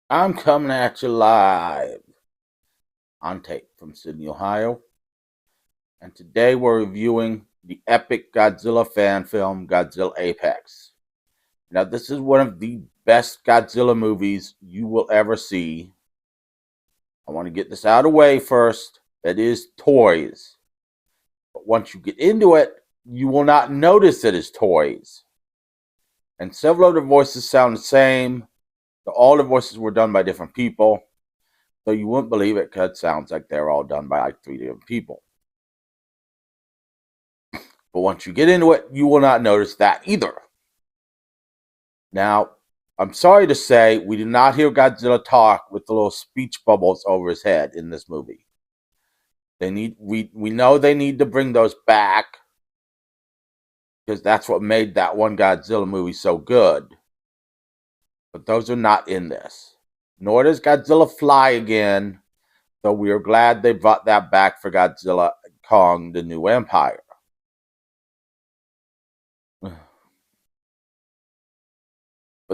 I'm coming at you live on tape from Sydney, Ohio, and today we're reviewing the epic Godzilla fan film, Godzilla Apex. Now, this is one of the best Godzilla movies you will ever see. I want to get this out of the way first. It is toys, but once you get into it, you will not notice it is toys. And several of the voices sound the same. All the voices were done by different people. So you wouldn't believe it because it sounds like they're all done by like three different people. But once you get into it, you will not notice that either. Now, I'm sorry to say, we did not hear Godzilla talk with the little speech bubbles over his head in this movie. We know they need to bring those back because that's what made that one Godzilla movie so good. But those are not in this. Nor does Godzilla fly again, so we are glad they brought that back for Godzilla Kong: The New Empire. But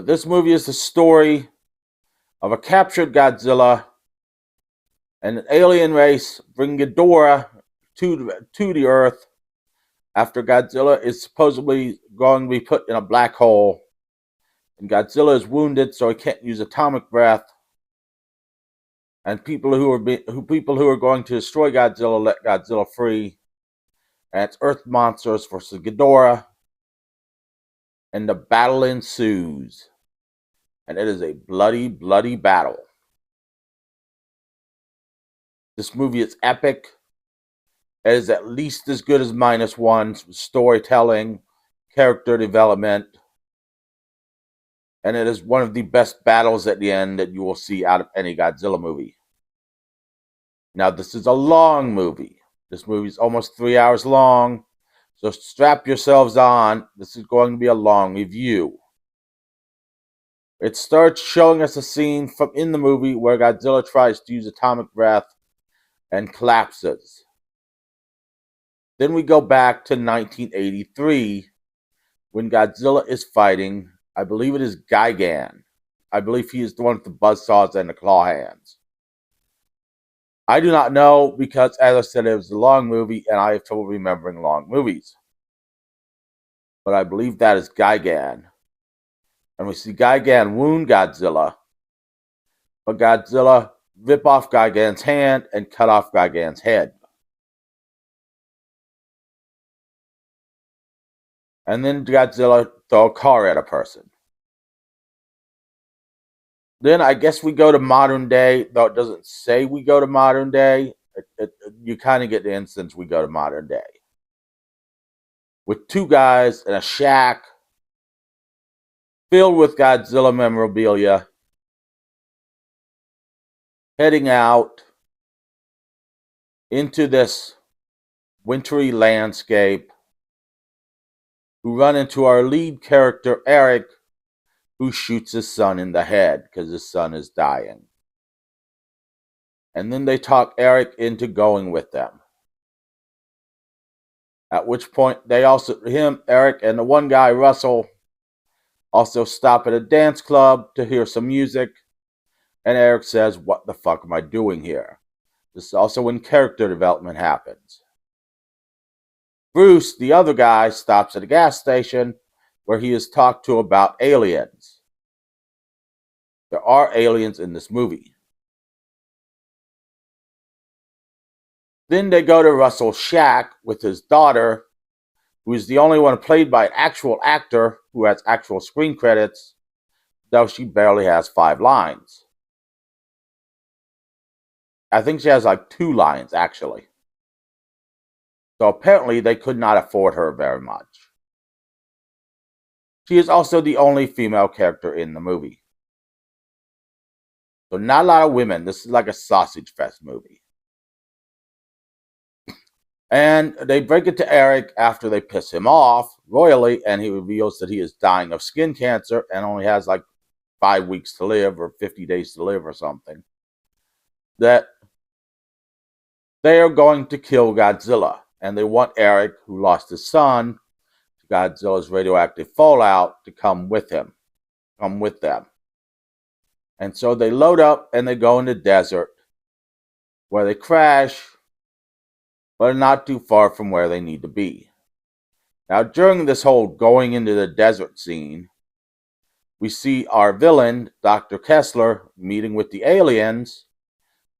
this movie is the story of a captured Godzilla and an alien race bring Ghidorah to the Earth after Godzilla is supposedly going to be put in a black hole. And Godzilla is wounded, so he can't use atomic breath. And people who are going to destroy Godzilla let Godzilla free. And it's Earth monsters versus Ghidorah. And the battle ensues. And it is a bloody, bloody battle. This movie is epic. It is at least as good as Minus One's storytelling, character development, and it is one of the best battles at the end that you will see out of any Godzilla movie. Now, this is a long movie. This movie is almost 3 hours long, so strap yourselves on. This is going to be a long review. It starts showing us a scene from in the movie where Godzilla tries to use atomic breath and collapses. Then we go back to 1983 when Godzilla is fighting, I believe it is Gigan. I believe he is the one with the buzzsaws and the claw hands. I do not know because, as I said, it was a long movie and I have trouble remembering long movies. But I believe that is Gigan. And we see Gigan wound Godzilla, but Godzilla rip off Gigan's hand and cut off Gigan's head. And then Godzilla throw a car at a person. Then I guess we go to modern day, though it doesn't say we go to modern day. You kind of get the instance we go to modern day. With two guys in a shack filled with Godzilla memorabilia, heading out into this wintry landscape, who run into our lead character, Eric, who shoots his son in the head because his son is dying. And then they talk Eric into going with them. At which point, Eric, and the one guy, Russell, also stop at a dance club to hear some music. And Eric says, "What the fuck am I doing here?" This is also when character development happens. Bruce, the other guy, stops at a gas station where he is talked to about aliens. There are aliens in this movie. Then they go to Russell's shack with his daughter, who is the only one played by an actual actor who has actual screen credits, though she barely has 5 lines. I think she has like 2 lines, actually. So apparently they could not afford her very much. She is also the only female character in the movie. So not a lot of women. This is like a sausage fest movie. And they break it to Eric after they piss him off royally, and he reveals that he is dying of skin cancer and only has like 5 weeks to live or 50 days to live or something. That they are going to kill Godzilla, and they want Eric, who lost his son to Godzilla's radioactive fallout, to come with them. And so they load up and they go in the desert where they crash, but are not too far from where they need to be. Now, during this whole going into the desert scene, we see our villain, Dr. Kessler, meeting with the aliens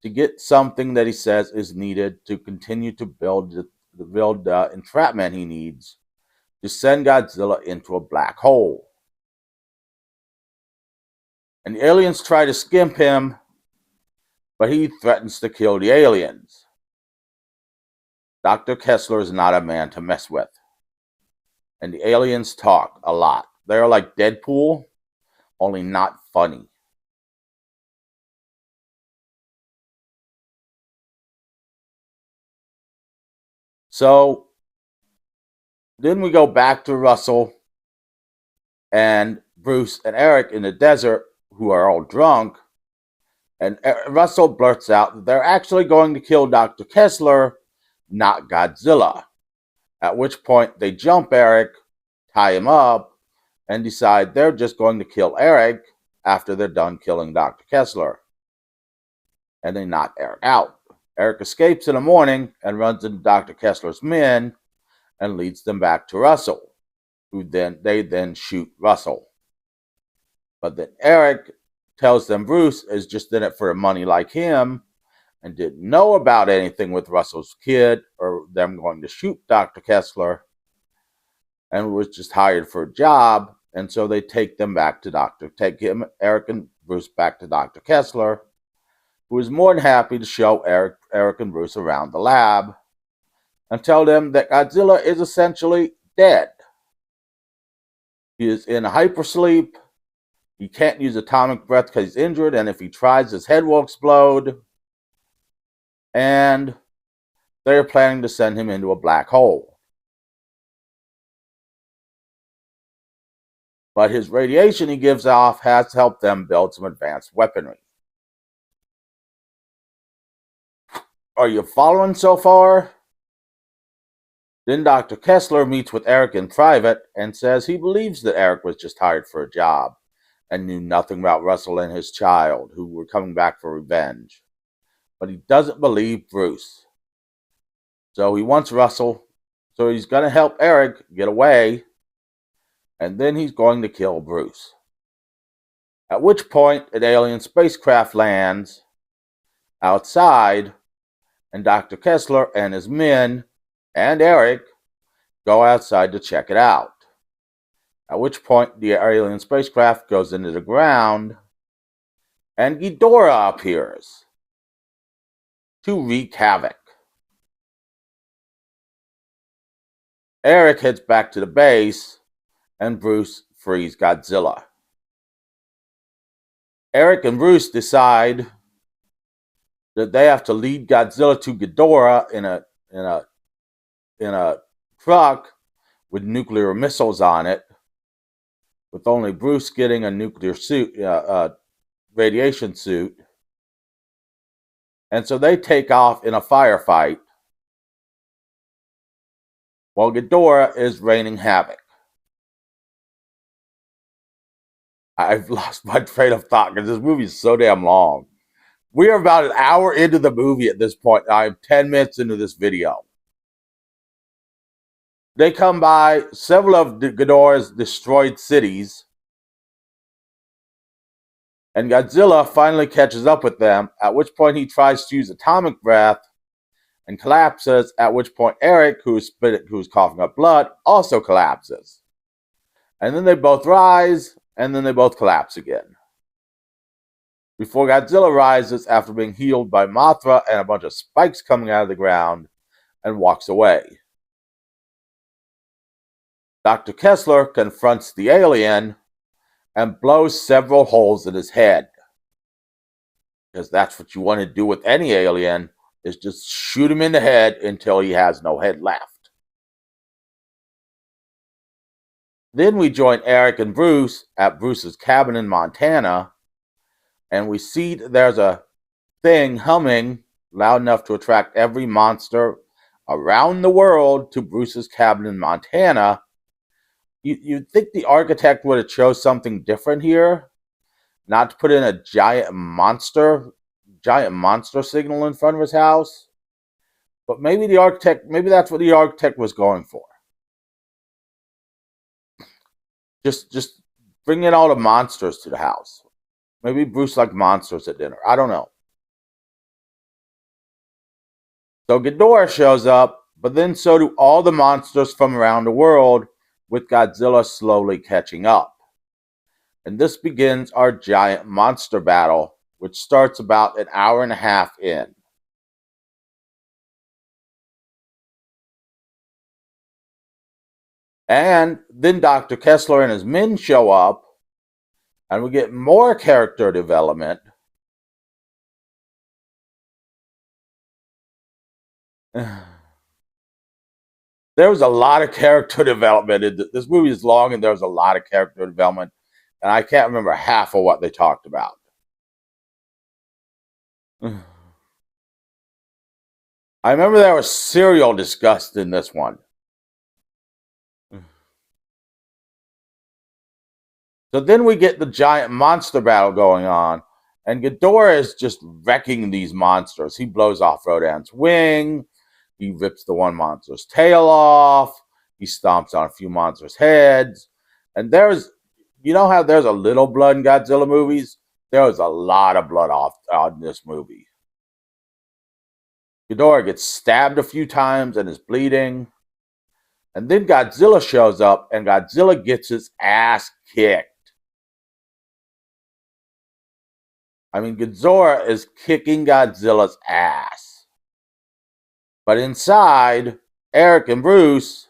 to get something that he says is needed to continue to build the entrapment he needs to send Godzilla into a black hole. And the aliens try to skimp him, but he threatens to kill the aliens. Dr. Kessler is not a man to mess with. And the aliens talk a lot. They're like Deadpool, only not funny. So then we go back to Russell and Bruce and Eric in the desert, who are all drunk. And Russell blurts out that they're actually going to kill Dr. Kessler, not Godzilla. At which point they jump Eric, tie him up, and decide they're just going to kill Eric after they're done killing Dr. Kessler. And they knock Eric out. Eric escapes in the morning and runs into Dr. Kessler's men and leads them back to Russell, they then shoot Russell. But then Eric tells them Bruce is just in it for money like him and didn't know about anything with Russell's kid or them going to shoot Dr. Kessler and was just hired for a job. And so they take Eric and Bruce back to Dr. Kessler, who is more than happy to show Eric and Bruce around the lab and tell them that Godzilla is essentially dead. He is in a hypersleep. He can't use atomic breath because he's injured, and if he tries, his head will explode. And they're planning to send him into a black hole. But his radiation he gives off has helped them build some advanced weaponry. Are you following so far? Then Dr. Kessler meets with Eric in private and says he believes that Eric was just hired for a job and knew nothing about Russell and his child, who were coming back for revenge. But he doesn't believe Bruce. So he wants Russell, so he's going to help Eric get away, and then he's going to kill Bruce. At which point, an alien spacecraft lands outside, and Dr. Kessler and his men and Eric go outside to check it out. At which point, the alien spacecraft goes into the ground, and Ghidorah appears to wreak havoc. Eric heads back to the base, and Bruce frees Godzilla. Eric and Bruce decide that they have to lead Godzilla to Ghidorah in a truck with nuclear missiles on it, with only Bruce getting a nuclear suit, radiation suit. And so they take off in a firefight while Ghidorah is raining havoc. I've lost my train of thought because this movie is so damn long. We are about an hour into the movie at this point. I'm 10 minutes into this video. They come by several of Ghidorah's destroyed cities, and Godzilla finally catches up with them, at which point he tries to use atomic breath and collapses, at which point Eric, who's coughing up blood, also collapses. And then they both rise, and then they both collapse again. Before Godzilla rises after being healed by Mothra and a bunch of spikes coming out of the ground and walks away. Dr. Kessler confronts the alien and blows several holes in his head. Because that's what you want to do with any alien, is just shoot him in the head until he has no head left. Then we join Eric and Bruce at Bruce's cabin in Montana, and we see there's a thing humming loud enough to attract every monster around the world to Bruce's cabin in Montana. You'd think the architect would have chose something different here, not to put in a giant monster signal in front of his house. But maybe that's what the architect was going for. Just bring in all the monsters to the house. Maybe Bruce liked monsters at dinner. I don't know. So Ghidorah shows up, but then so do all the monsters from around the world, with Godzilla slowly catching up. And this begins our giant monster battle, which starts about an hour and a half in. And then Dr. Kessler and his men show up, and we get more character development. There was a lot of character development. This movie is long, and there was a lot of character development, and I can't remember half of what they talked about. I remember there was cereal discussed in this one. So then we get the giant monster battle going on, and Ghidorah is just wrecking these monsters. He blows off Rodan's wing, he rips the one monster's tail off, he stomps on a few monsters' heads, and you know how there's a little blood in Godzilla movies? There was a lot of blood off on this movie. Ghidorah gets stabbed a few times and is bleeding. And then Godzilla shows up, and Godzilla gets his ass kicked. I mean, Ghidorah is kicking Godzilla's ass. But inside, Eric and Bruce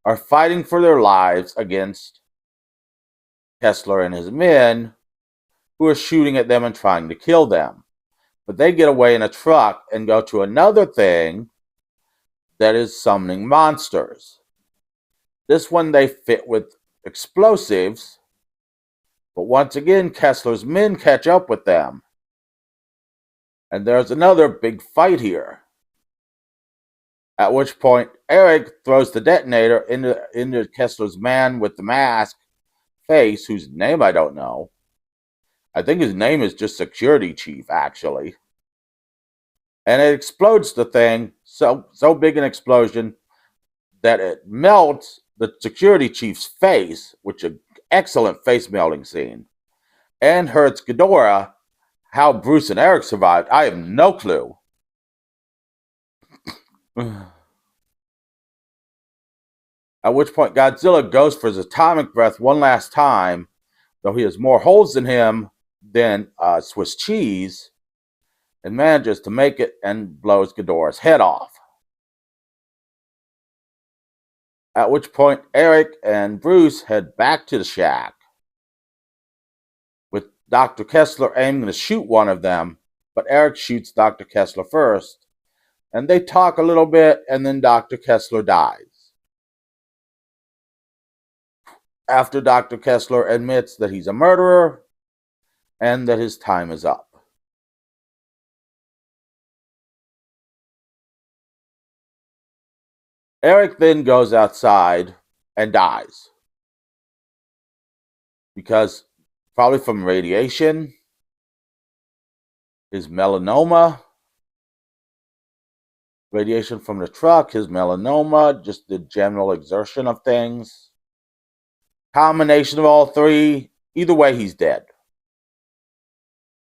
are fighting for their lives against Kessler and his men, who are shooting at them and trying to kill them. But they get away in a truck and go to another thing that is summoning monsters. This one they fit with explosives, but once again, Kessler's men catch up with them. And there's another big fight here. At which point, Eric throws the detonator into Kessler's man with the mask face, whose name I don't know. I think his name is just Security Chief, actually. And it explodes the thing, so big an explosion that it melts the Security Chief's face, which is an excellent face melting scene, and hurts Ghidorah. How Bruce and Eric survived, I have no clue. At which point Godzilla goes for his atomic breath one last time, though he has more holes in him than Swiss cheese, and manages to make it and blows Ghidorah's head off. At which point Eric and Bruce head back to the shack, with Dr. Kessler aiming to shoot one of them, but Eric shoots Dr. Kessler first, and they talk a little bit, and then Dr. Kessler dies. After Dr. Kessler admits that he's a murderer and that his time is up. Eric then goes outside and dies. Because probably from radiation, his melanoma, radiation from the truck, his melanoma, just the general exertion of things. Combination of all three, either way, he's dead.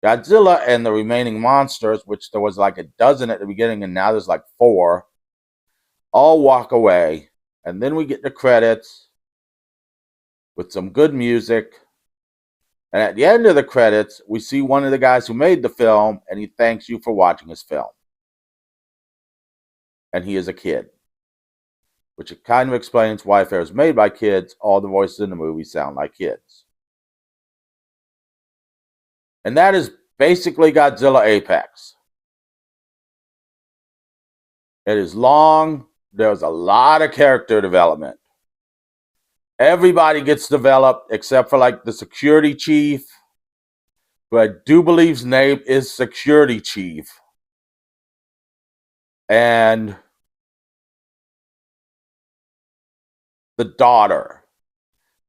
Godzilla and the remaining monsters, which there was like a dozen at the beginning and now there's like 4, all walk away. And then we get the credits with some good music. And at the end of the credits, we see one of the guys who made the film, and he thanks you for watching his film. And he is a kid. Which it kind of explains why if it was made by kids, all the voices in the movie sound like kids. And that is basically Godzilla Apex. It is long. There's a lot of character development. Everybody gets developed except for like the security chief, who I do believe's name is Security Chief. And the daughter.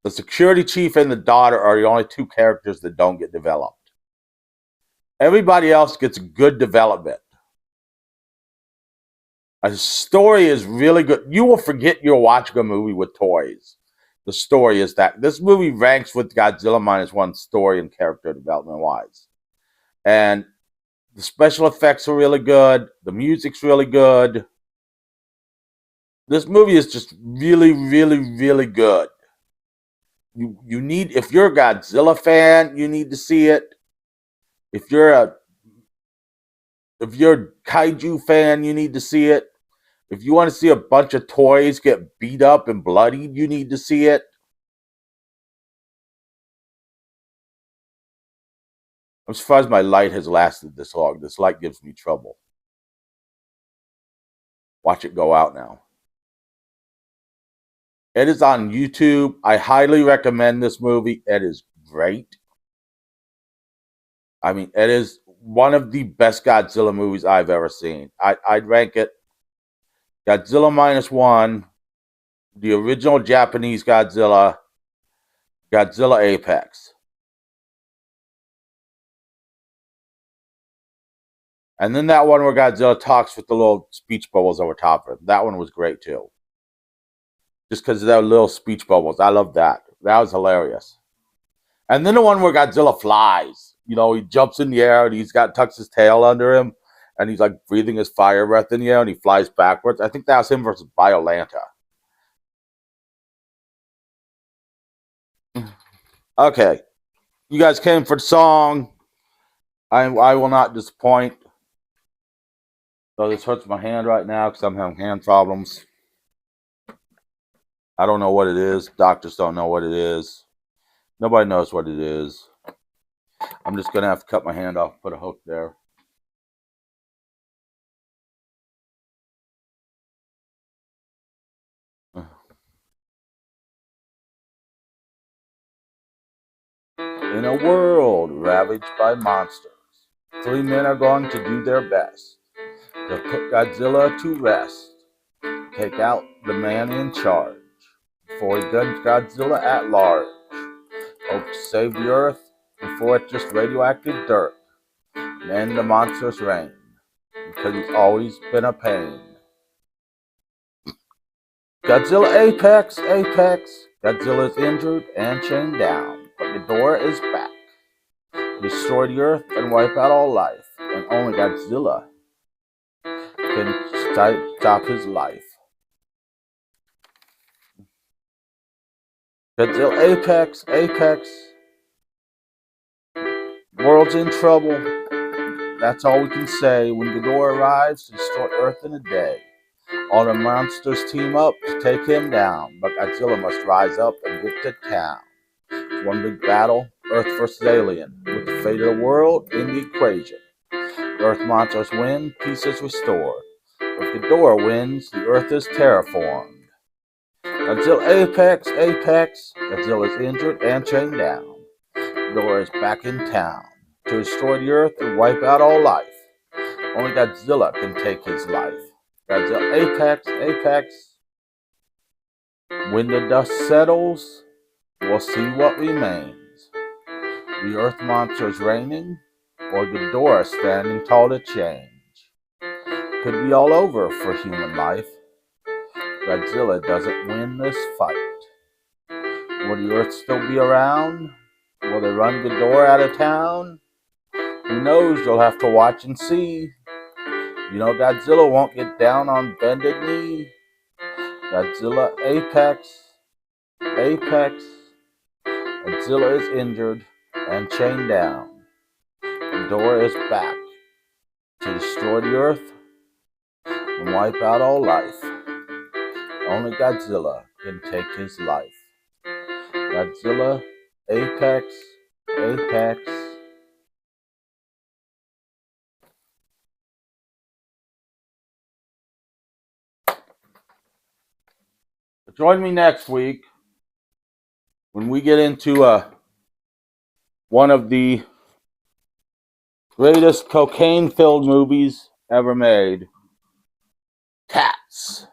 The security chief and the daughter are the only two characters that don't get developed. Everybody else gets good development. A story is really good. You will forget you're watching a movie with toys. The story is that this movie ranks with Godzilla -1 story and character development wise. And the special effects are really good. The music's really good. This movie is just really, really, really good. You need, if you're a Godzilla fan, you need to see it. If you're a kaiju fan, you need to see it. If you want to see a bunch of toys get beat up and bloodied, you need to see it. I'm surprised my light has lasted this long. This light gives me trouble. Watch it go out now. It is on YouTube. I highly recommend this movie. It is great. I mean, it is one of the best Godzilla movies I've ever seen. I'd rank it Godzilla -1, the original Japanese Godzilla, Godzilla Apex. And then that one where Godzilla talks with the little speech bubbles over top of it. That one was great too. Just because of their little speech bubbles. I love that. That was hilarious. And then the one where Godzilla flies. You know, he jumps in the air and tucks his tail under him. And he's like breathing his fire breath in the air and he flies backwards. I think that was him versus Biolanta. Okay. You guys came for the song. I will not disappoint. So this hurts my hand right now because I'm having hand problems. I don't know what it is. Doctors don't know what it is. Nobody knows what it is. I'm just going to have to cut my hand off, put a hook there. In a world ravaged by monsters, 3 men are going to do their best to put Godzilla to rest. Take out the man in charge before he guns Godzilla at large. Hope to save the earth before it's just radioactive dirt and end the monster's reign, because he's always been a pain. Godzilla Apex, Apex. Godzilla's injured and chained down, but Ghidorah is back. Destroy the earth and wipe out all life, and only Godzilla can stop his life. Godzilla Apex, Apex. World's in trouble. That's all we can say. When Ghidorah arrives to destroy Earth in a day, all the monsters team up to take him down, but Godzilla must rise up and get to town. It's one big battle, Earth versus Alien, with the fate of the world in the equation. Earth monsters win, peace is restored. If Ghidorah wins, the Earth is terraformed. Godzilla Apex, Apex. Godzilla is injured and chained down. Ghidorah is back in town to destroy the Earth and wipe out all life. Only Godzilla can take his life. Godzilla Apex, Apex. When the dust settles, we'll see what remains. The Earth monsters reigning, or Ghidorah standing tall to change. Could be all over for human life. Godzilla doesn't win this fight. Will the Earth still be around? Will they run Ghidorah out of town? Who knows? You'll have to watch and see. You know Godzilla won't get down on bended knee. Godzilla Apex, Apex. Godzilla is injured and chained down. Ghidorah is back to destroy the Earth and wipe out all life. Only Godzilla can take his life. Godzilla Apex, Apex. Join me next week when we get into one of the greatest cocaine-filled movies ever made, Cats.